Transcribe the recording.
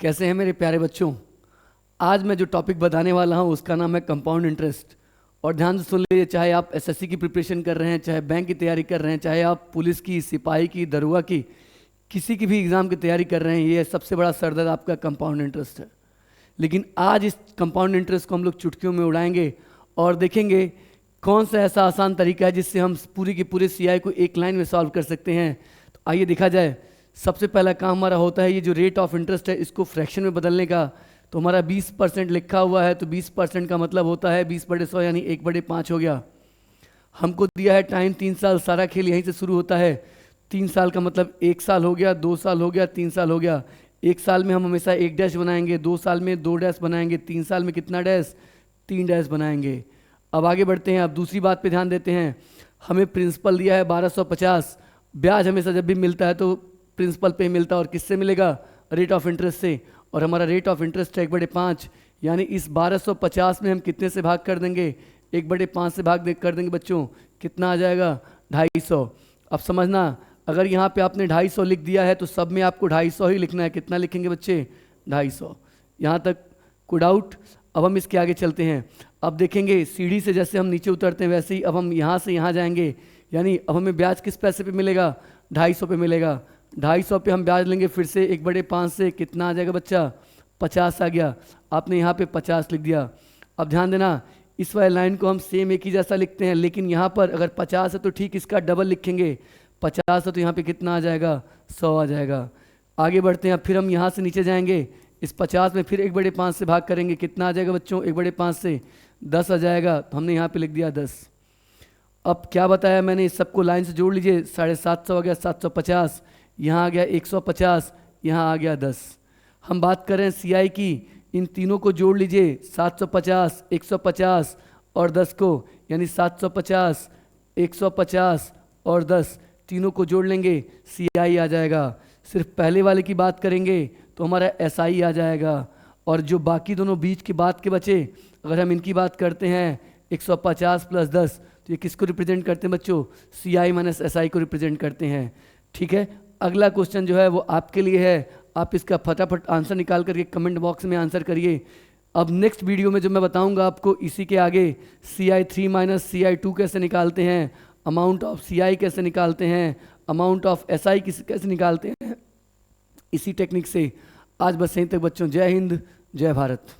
कैसे हैं मेरे प्यारे बच्चों। आज मैं जो टॉपिक बताने वाला हूँ उसका नाम है कंपाउंड इंटरेस्ट। और ध्यान से सुन लीजिए, चाहे आप एसएससी की प्रिपरेशन कर रहे हैं, चाहे बैंक की तैयारी कर रहे हैं, चाहे आप पुलिस की, सिपाही की, दरोगा की, किसी की भी एग्ज़ाम की तैयारी कर रहे हैं, ये सबसे बड़ा सरदर्द आपका कंपाउंड इंटरेस्ट है। लेकिन आज इस कंपाउंड इंटरेस्ट को हम लोग चुटकियों में उड़ाएंगे और देखेंगे कौन सा ऐसा आसान तरीका है जिससे हम पूरी की पूरी सीआई को एक लाइन में सॉल्व कर सकते हैं। तो आइए देखा जाए। सबसे पहला काम हमारा होता है ये जो रेट ऑफ इंटरेस्ट है इसको फ्रैक्शन में बदलने का। तो हमारा 20% लिखा हुआ है, तो 20% का मतलब होता है 20/100 यानी 1/5 हो गया। हमको दिया है टाइम 3 साल, सारा खेल यहीं से शुरू होता है। 3 साल का मतलब 1 साल हो गया, 2 साल हो गया, 3 साल हो गया। 1 साल में हम हमेशा 1 डैश बनाएंगे, 2 साल में 2 डैश बनाएंगे, 3 साल में कितना डैश, 3 डैश बनाएंगे। अब आगे बढ़ते हैं। अब दूसरी बात पे ध्यान देते हैं। हमें प्रिंसिपल दिया है 1250। ब्याज हमेशा जब भी मिलता है तो प्रिंसिपल पे मिलता है, और किससे मिलेगा, रेट ऑफ इंटरेस्ट से। और हमारा रेट ऑफ इंटरेस्ट है 1/5, यानी इस 1250 में हम कितने से भाग कर देंगे, 1/5 से कर देंगे बच्चों। कितना आ जाएगा, 250। अब समझना, अगर यहाँ पे आपने 250 लिख दिया है तो सब में आपको 250 ही लिखना है। कितना लिखेंगे बच्चे, 250। यहाँ तक कोई डाउट। अब हम इसके आगे चलते हैं। अब देखेंगे सीढ़ी से जैसे हम नीचे उतरते हैं वैसे ही अब हम यहाँ से यहाँ जाएंगे, यानी अब हमें ब्याज किस पैसे पे मिलेगा, 250 पे मिलेगा। 250 पे हम ब्याज लेंगे फिर से 1/5 से। कितना आ जाएगा बच्चा, 50 आ गया। आपने यहाँ पे 50 लिख दिया। अब ध्यान देना, इस वाले लाइन को हम सेम एक ही जैसा लिखते हैं, लेकिन यहाँ पर अगर 50 है तो ठीक इसका डबल लिखेंगे। 50 है तो यहाँ पे कितना आ जाएगा, 100 आ जाएगा। आगे बढ़ते हैं। अब फिर हम यहाँ से नीचे जाएंगे, इस 50 में फिर 1/5 से भाग करेंगे। कितना आ जाएगा बच्चों, 1/5 से 10 आ जाएगा। तो हमने यहाँ पे लिख दिया 10। अब क्या बताया मैंने, इस सबको लाइन से जोड़ लीजिए। 750 हो गया, 750, यहाँ आ गया 150, यहाँ आ गया 10। हम बात कर रहे हैं सीआई की, इन तीनों को जोड़ लीजिए, 750, 150 और 10 को, यानी 750, 150 और 10 तीनों को जोड़ लेंगे, सीआई आ जाएगा। सिर्फ पहले वाले की बात करेंगे तो हमारा एसआई आ जाएगा। और जो बाकी दोनों बीच के बाद के बचे, अगर हम इनकी बात करते हैं 150 + 10, तो ये किसको रिप्रेजेंट करते हैं बच्चों, सीआई माइनस एसआई को रिप्रेजेंट करते हैं। ठीक है, अगला क्वेश्चन जो है वो आपके लिए है। आप इसका फटाफट आंसर निकाल करके कमेंट बॉक्स में आंसर करिए। अब नेक्स्ट वीडियो में जो मैं बताऊंगा आपको, इसी के आगे CI3 - CI2 कैसे निकालते हैं, अमाउंट ऑफ CI कैसे निकालते हैं, अमाउंट ऑफ SI कैसे निकालते हैं, इसी टेक्निक से। आज बस यहीं तक बच्चों। जय हिंद, जय भारत।